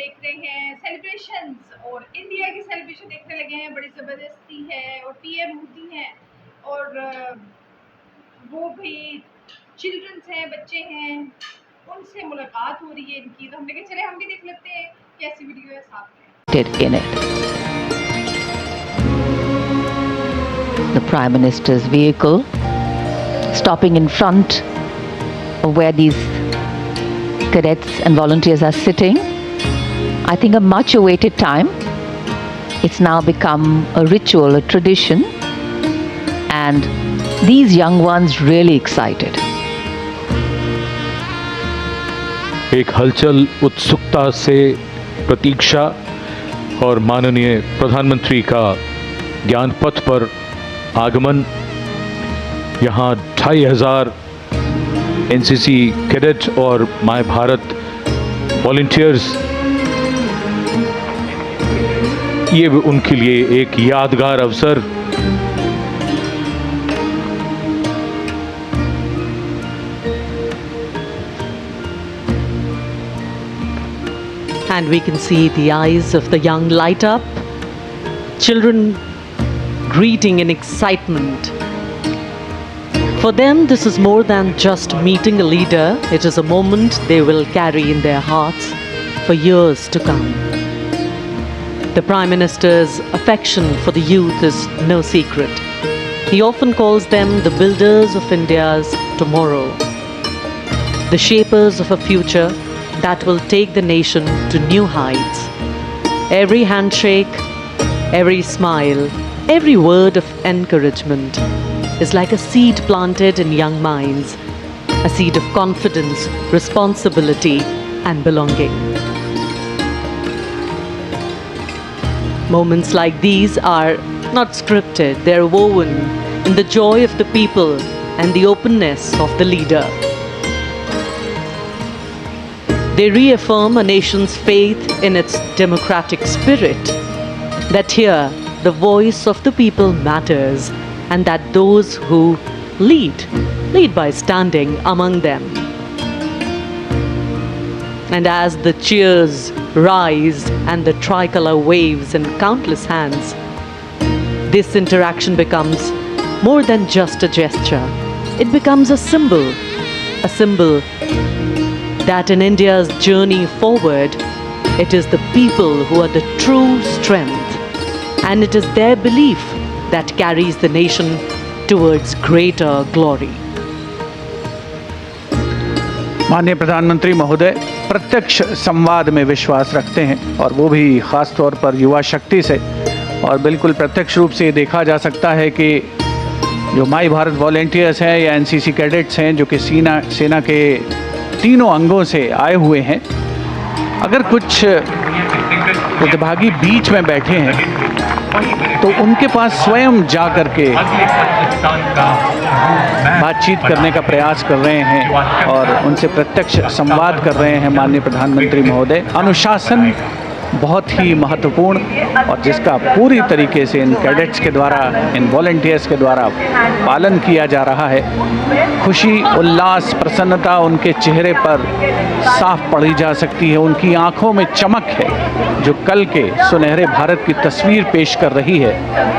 देख रहे हैं सेलिब्रेशंस, और इंडिया की सेलिब्रेशन देखने लगे हैं, बड़ी ज़बरदस्ती है और पीएम मोदी हैं और वो भी चिल्ड्रंस हैं, बच्चे हैं, उनसे मुलाकात हो रही है इनकी, तो हमने कहा चले हम भी देख लेते हैं कैसी वीडियो है साथ में। In it. The Prime Minister's vehicle stopping in front of where these cadets and volunteers are sitting. I think a much awaited time. It's now become a ritual, a tradition, and these young ones really excited. एक हलचल, उत्सुकता से प्रतीक्षा और माननीय प्रधानमंत्री का ज्ञान पथ पर आगमन। यहाँ 2500 एनसीसी कैडेट और माय भारत वॉलंटियर्स, ये उनके लिए एक यादगार अवसर। And we can see the eyes of the young light up, children greeting in excitement. For them, this is more than just meeting a leader. It is a moment they will carry in their hearts for years to come. The Prime Minister's affection for the youth is no secret. He often calls them the builders of India's tomorrow, the shapers of a future that will take the nation to new heights. Every handshake, every smile, every word of encouragement is like a seed planted in young minds, a seed of confidence, responsibility, and belonging. Moments like these are not scripted, they're woven in the joy of the people and the openness of the leader. They reaffirm a nation's faith in its democratic spirit, that here the voice of the people matters, and that those who lead by standing among them. And as the cheers rise and the tricolour waves in countless hands, this interaction becomes more than just a gesture. It becomes a symbol that in India's journey forward, it is the people who are the true strength, and it is their belief that carries the nation towards greater glory. माननीय प्रधानमंत्री महोदय प्रत्यक्ष संवाद में विश्वास रखते हैं, और वो भी ख़ास तौर पर युवा शक्ति से। और बिल्कुल प्रत्यक्ष रूप से देखा जा सकता है कि जो माई भारत वॉलंटियर्स हैं या एनसीसी कैडेट्स हैं, जो कि सेना के तीनों अंगों से आए हुए हैं, अगर कुछ प्रतिभागी बीच में बैठे हैं तो उनके पास स्वयं जा कर के बातचीत करने का प्रयास कर रहे हैं और उनसे प्रत्यक्ष संवाद कर रहे हैं माननीय प्रधानमंत्री महोदय। अनुशासन बहुत ही महत्वपूर्ण, और जिसका पूरी तरीके से इन कैडेट्स के द्वारा, इन वॉलंटियर्स के द्वारा पालन किया जा रहा है। खुशी, उल्लास, प्रसन्नता उनके चेहरे पर साफ पढ़ी जा सकती है। उनकी आंखों में चमक है जो कल के सुनहरे भारत की तस्वीर पेश कर रही है,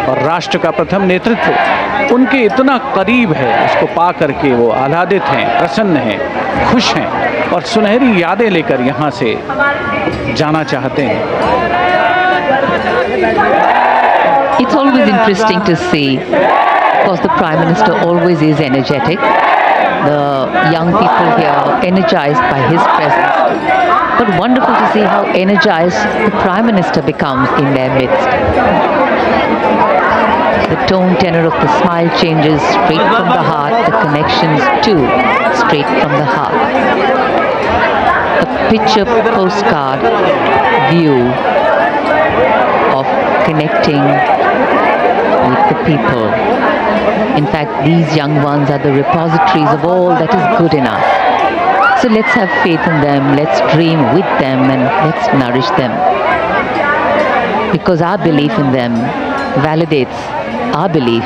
और राष्ट्र का प्रथम नेतृत्व उनके इतना करीब है, उसको पा करके वो आह्लादित हैं, प्रसन्न हैं, खुश हैं और सुनहरी यादें लेकर यहाँ से जाना चाहते हैं। It's always interesting to see, because the Prime Minister always is energetic. The young people here energized by his presence. But wonderful to see how energized the Prime Minister becomes in their midst. The tone tenor of the smile changes straight from the heart, the connections too straight from the heart. A picture postcard view of connecting with the people. In fact, these young ones are the repositories of all that is good in us. So let's have faith in them, let's dream with them, and let's nourish them. Because our belief in them validates our belief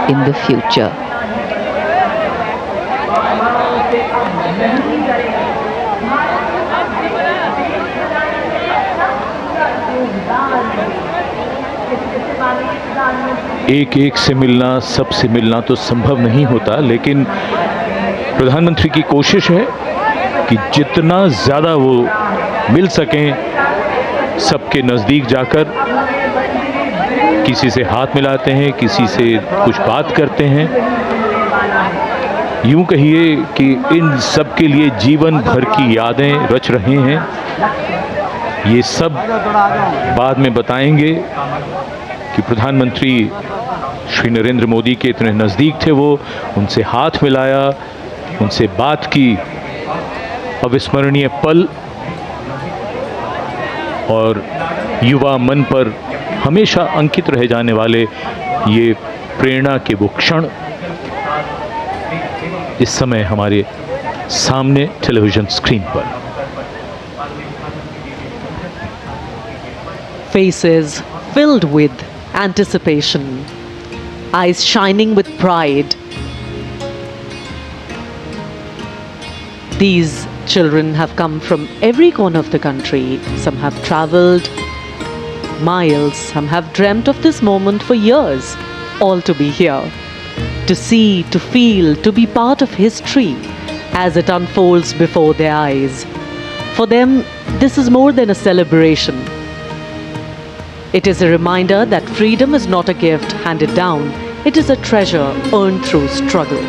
in the future. एक एक से मिलना, सबसे मिलना तो संभव नहीं होता, लेकिन प्रधानमंत्री की कोशिश है कि जितना ज़्यादा वो मिल सकें, सबके नज़दीक जाकर किसी से हाथ मिलाते हैं, किसी से कुछ बात करते हैं। यूं कहिए कि इन सब के लिए जीवन भर की यादें रच रहे हैं। ये सब बाद में बताएंगे कि प्रधानमंत्री श्री नरेंद्र मोदी के इतने नज़दीक थे वो, उनसे हाथ मिलाया, उनसे बात की। अविस्मरणीय पल और युवा मन पर हमेशा अंकित रह जाने वाले ये प्रेरणा के वो क्षण इस समय हमारे सामने टेलीविजन स्क्रीन पर। Faces filled with anticipation, eyes shining with pride. These children have come from every corner of the country. Some have traveled miles, some have dreamt of this moment for years, all to be here, to see, to feel, to be part of history as it unfolds before their eyes. For them, this is more than a celebration. It is a reminder that freedom is not a gift handed down, it is a treasure earned through struggle.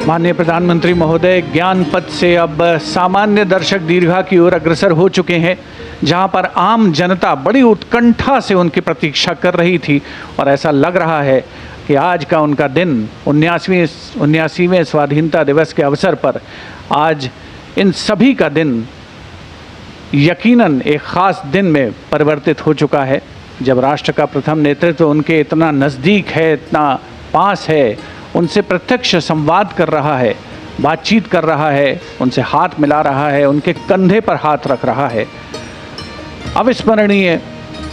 माननीय प्रधानमंत्री महोदय ज्ञान पथ से अब सामान्य दर्शक दीर्घा की ओर अग्रसर हो चुके हैं, जहां पर आम जनता बड़ी उत्कंठा से उनकी प्रतीक्षा कर रही थी। और ऐसा लग रहा है कि आज का उनका दिन 79वें स्वाधीनता दिवस के अवसर पर आज इन सभी का दिन यकीनन एक ख़ास दिन में परिवर्तित हो चुका है, जब राष्ट्र का प्रथम नेतृत्व उनके इतना नज़दीक है, इतना पास है, उनसे प्रत्यक्ष संवाद कर रहा है, बातचीत कर रहा है, उनसे हाथ मिला रहा है, उनके कंधे पर हाथ रख रहा है। अविस्मरणीय,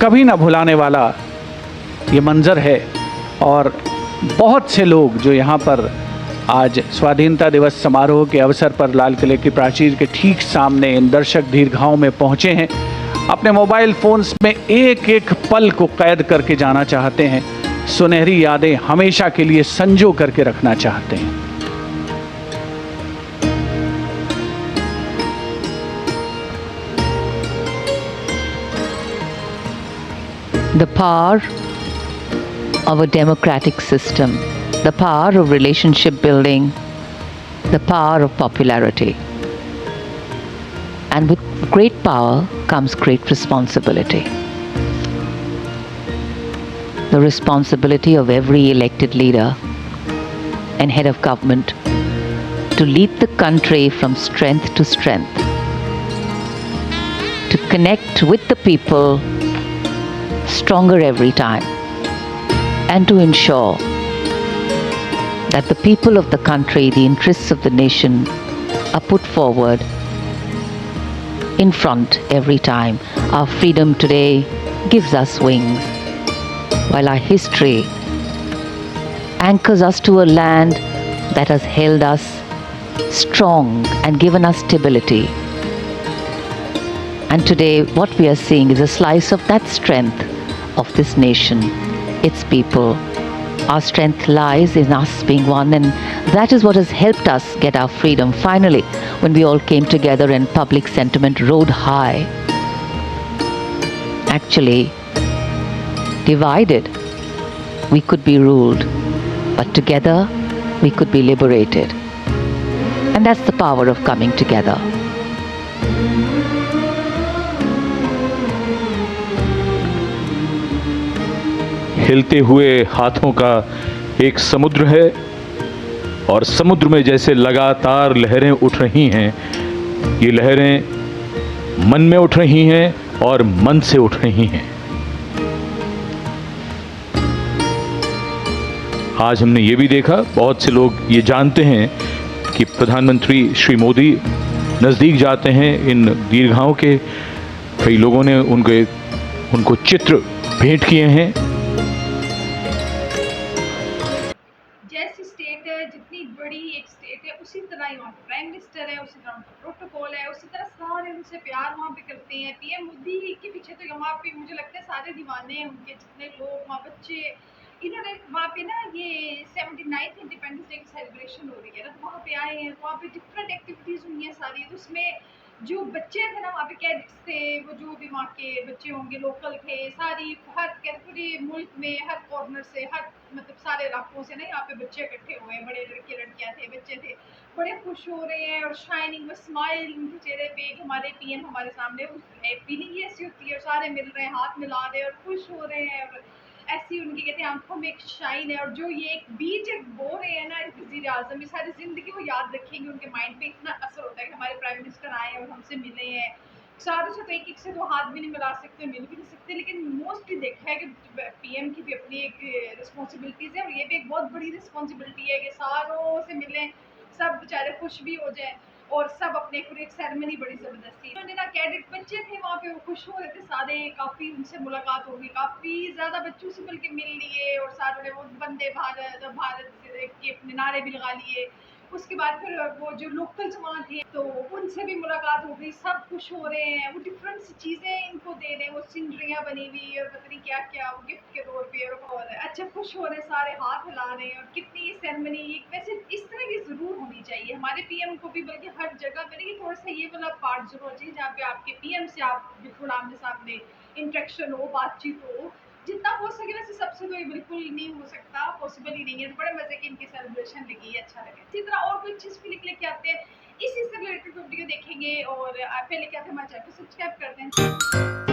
कभी ना भुलाने वाला ये मंज़र है। और बहुत से लोग जो यहाँ पर आज स्वाधीनता दिवस समारोह के अवसर पर लाल किले की प्राचीर के ठीक सामने इन दर्शक दीर्घाओं में पहुँचे हैं, अपने मोबाइल फ़ोन्स में एक एक पल को कैद करके जाना चाहते हैं, सुनहरी यादें हमेशा के लिए संजो करके रखना चाहते हैं। The power of a democratic system, the power of relationship building, the power of popularity. And with great power comes great responsibility. The responsibility of every elected leader and head of government to lead the country from strength to strength, to connect with the people stronger every time, and to ensure that the people of the country, the interests of the nation, are put forward in front every time. Our freedom today gives us wings, while our history anchors us to a land that has held us strong and given us stability. And today what we are seeing is a slice of that strength of this nation, its people. Our strength lies in us being one, and that is what has helped us get our freedom finally, when we all came together and public sentiment rode high. Actually, divided, we could be ruled, but together, we could be liberated. And that's the power of coming together. हिलते हुए हाथों का एक समुद्र है, और समुद्र में जैसे लगातार लहरें उठ रही हैं, ये लहरें मन में उठ रही हैं और मन से उठ रही हैं। आज हमने ये भी देखा, बहुत से लोग ये जानते हैं कि प्रधानमंत्री श्री मोदी नज़दीक जाते हैं इन दीर्घाओं के। कई लोगों ने उनको चित्र भेंट किए हैं। जैसी स्टेट है, जितनी बड़ी एक स्टेट है, उसी तरह ही वहाँ प्राइम मिनिस्टर है, उसी तरह उनका प्रोटोकॉल माहौल है, उसी तरह सारे उनसे प्यार वहाँ पे करते हैं। पीएम मोदी के पीछे तो वहाँ पे मुझे लगता है सारे दीवाने हैं उनके, जितने लोग वहाँ बच्चे, इन्होंने वहाँ पे ना ये 79th इंडिपेंडेंस डे की सेलिब्रेशन हो रही है ना, तो वहाँ पे आए हैं, वहाँ पे डिफरेंट एक्टिविटीज़ हुई हैं सारी, तो उसमें जो बच्चे थे ना वहाँ पे कैडेट्स थे, वो जो भी वहाँ के बच्चे होंगे लोकल थे, सारी हर पूरे मुल्क में हर कॉर्नर से, हर मतलब सारे इलाकों से ना यहाँ पे बच्चे इकट्ठे हुए हैं, बड़े लड़के लड़कियाँ थे, बच्चे थे, बड़े खुश हो रहे हैं और शाइनिंग with स्माइल उनके चेहरे पे। हमारे पीएम हमारे सामने, उस फीलिंग ही ऐसी होती है, और सारे मिल रहे हैं, हाथ मिला रहे हैं और खुश हो रहे हैं, और ऐसी उनकी कहते हैं आंखों में एक शाइन है। और जो ये एक बीच एक बो रहे हैं ना वज़ीर आज़म, ये सारी ज़िंदगी वो याद रखेंगे, उनके माइंड पे इतना असर होता है कि हमारे प्राइम मिनिस्टर आए और हमसे मिले हैं। सारों से तो एक से तो हाथ भी नहीं मिला सकते, मिल भी नहीं सकते, लेकिन मोस्टली देखा है कि पीएम की भी अपनी एक रिस्पॉन्सिबिलिटीज़ है, और ये भी एक बहुत बड़ी रिस्पॉन्सिबिलिटी है कि सारों से मिलें, सब बेचारे खुश भी हो जाए, और सब अपने पूरी एक सेरेमनी बड़ी ज़बरदस्ती। उन्होंने ना कैडेट बच्चे थे वहाँ पे, वो खुश हो रहे थे सारे, काफ़ी उनसे मुलाकात हो गई, काफ़ी ज़्यादा बच्चों से मिल के मिल लिए, और सारों ने वो वंदे भारत भारत के अपने नारे भी लगा लिए। उसके बाद फिर वो जो लोकल्स वहाँ थे तो उनसे भी मुलाकात हो गई, सब खुश हो रहे हैं, वो डिफरेंट सी चीज़ें इनको दे रहे हैं, वो सिनरियाँ बनी हुई और पता नहीं क्या क्या वो गिफ्ट के तौर पे, और अच्छा खुश हो रहे हैं, सारे हाथ हिला रहे हैं, और कितनी सेरेमनी वैसे इस तरह की ज़रूर होनी चाहिए हमारे पीएम को भी, बल्कि हर जगह पे ना थोड़ा सा ये वाला पार्ट जरूर चाहिए जहाँ पे आपके पीएम से आप बिल्कुल आमने सामने इंटरेक्शन हो, बातचीत हो, जितना हो सके। वैसे सबसे तो ये बिल्कुल नहीं हो सकता, पॉसिबल ही नहीं है, तो बड़े मजे की इनकी सेलिब्रेशन लगी, अच्छा लगे। इसी तरह और कोई चीज़ भी लेके आते हैं, इसी से रिलेटेड वीडियो देखेंगे, और पहले क्या थे हमारे चैनल को सब्सक्राइब कर दें।